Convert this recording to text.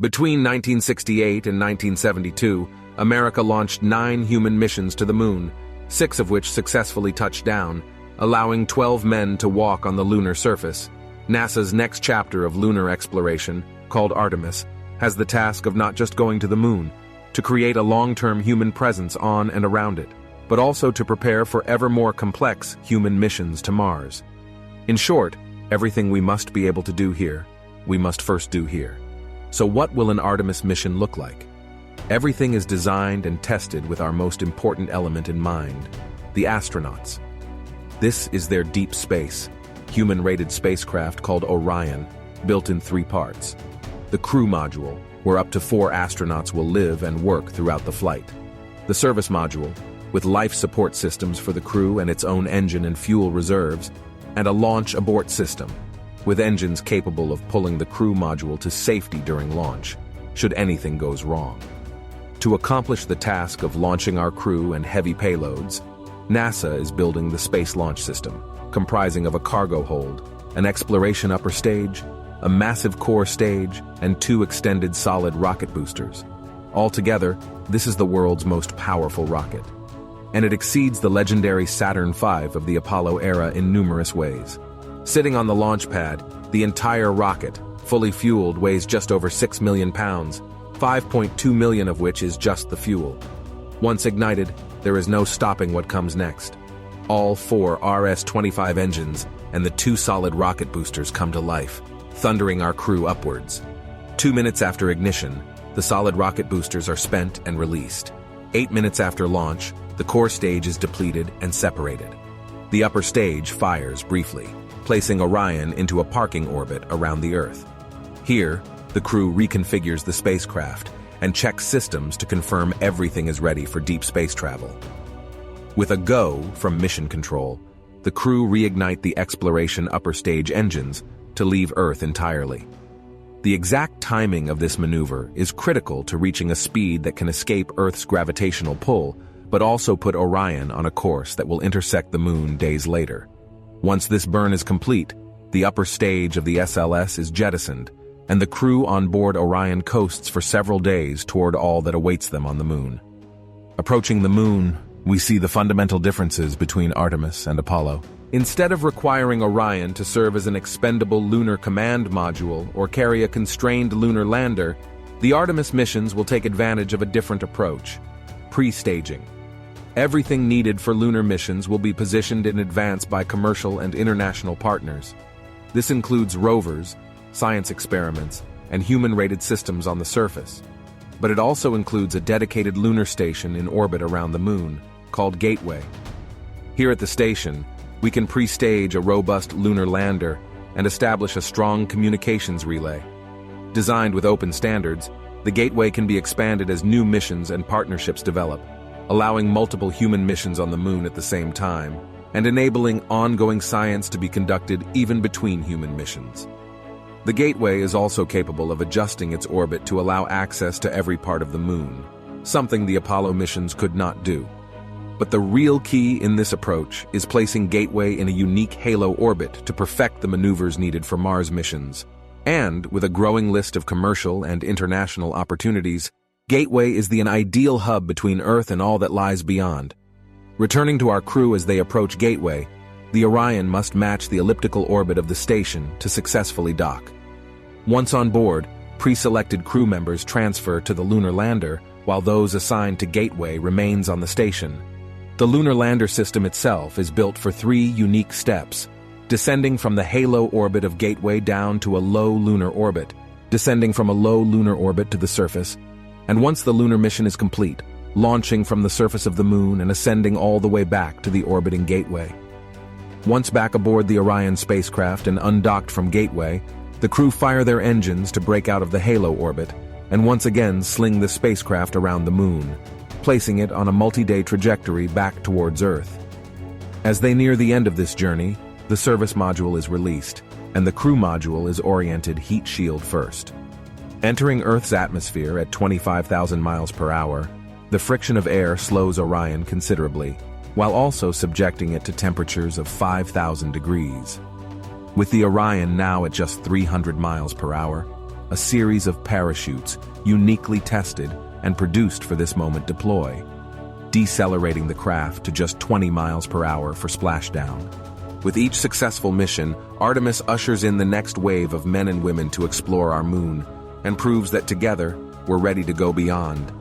Between 1968 and 1972, America launched 9 human missions to the moon, 6 of which successfully touched down, allowing 12 men to walk on the lunar surface. NASA's next chapter of lunar exploration, called Artemis, has the task of not just going to the moon, to create a long-term human presence on and around it, but also to prepare for ever more complex human missions to Mars. In short, everything we must be able to do here, we must first do here. So what will an Artemis mission look like? Everything is designed and tested with our most important element in mind, the astronauts. This is their deep space, human-rated spacecraft called Orion, built in 3 parts. The crew module, where up to 4 astronauts will live and work throughout the flight. The service module, with life support systems for the crew and its own engine and fuel reserves, and a launch abort system, with engines capable of pulling the crew module to safety during launch, should anything goes wrong. To accomplish the task of launching our crew and heavy payloads, NASA is building the Space Launch System, comprising of a cargo hold, an exploration upper stage, a massive core stage, and 2 extended solid rocket boosters. Altogether, this is the world's most powerful rocket, and it exceeds the legendary Saturn V of the Apollo era in numerous ways. Sitting on the launch pad, the entire rocket, fully fueled, weighs just over 6 million pounds, 5.2 million of which is just the fuel. Once ignited, there is no stopping what comes next. All 4 RS-25 engines and the 2 solid rocket boosters come to life, thundering our crew upwards. 2 minutes after ignition, the solid rocket boosters are spent and released. 8 minutes after launch, the core stage is depleted and separated. The upper stage fires briefly, placing Orion into a parking orbit around the Earth. Here, the crew reconfigures the spacecraft and checks systems to confirm everything is ready for deep space travel. With a go from mission control, the crew reignite the exploration upper stage engines to leave Earth entirely. The exact timing of this maneuver is critical to reaching a speed that can escape Earth's gravitational pull, but also put Orion on a course that will intersect the moon days later. Once this burn is complete, the upper stage of the SLS is jettisoned, and the crew on board Orion coasts for several days toward all that awaits them on the moon. Approaching the moon, we see the fundamental differences between Artemis and Apollo. Instead of requiring Orion to serve as an expendable lunar command module or carry a constrained lunar lander, the Artemis missions will take advantage of a different approach: pre-staging. Everything needed for lunar missions will be positioned in advance by commercial and international partners. This includes rovers, science experiments, and human-rated systems on the surface. But it also includes a dedicated lunar station in orbit around the moon, called Gateway. Here at the station, we can pre-stage a robust lunar lander and establish a strong communications relay. Designed with open standards, the Gateway can be expanded as new missions and partnerships develop, allowing multiple human missions on the moon at the same time, and enabling ongoing science to be conducted even between human missions. The Gateway is also capable of adjusting its orbit to allow access to every part of the moon, something the Apollo missions could not do. But the real key in this approach is placing Gateway in a unique halo orbit to perfect the maneuvers needed for Mars missions. And, with a growing list of commercial and international opportunities, Gateway is an ideal hub between Earth and all that lies beyond. Returning to our crew as they approach Gateway, the Orion must match the elliptical orbit of the station to successfully dock. Once on board, pre-selected crew members transfer to the lunar lander, while those assigned to Gateway remains on the station. The lunar lander system itself is built for 3 unique steps: descending from the halo orbit of Gateway down to a low lunar orbit, descending from a low lunar orbit to the surface, and once the lunar mission is complete, launching from the surface of the moon and ascending all the way back to the orbiting Gateway. Once back aboard the Orion spacecraft and undocked from Gateway, the crew fire their engines to break out of the halo orbit and once again sling the spacecraft around the moon, placing it on a multi-day trajectory back towards Earth. As they near the end of this journey, the service module is released, and the crew module is oriented heat shield first. Entering Earth's atmosphere at 25,000 miles per hour, the friction of air slows Orion considerably, while also subjecting it to temperatures of 5,000 degrees. With the Orion now at just 300 miles per hour, a series of parachutes, uniquely tested and produced for this moment deploy, decelerating the craft to just 20 miles per hour for splashdown. With each successful mission, Artemis ushers in the next wave of men and women to explore our moon, and proves that together, we're ready to go beyond.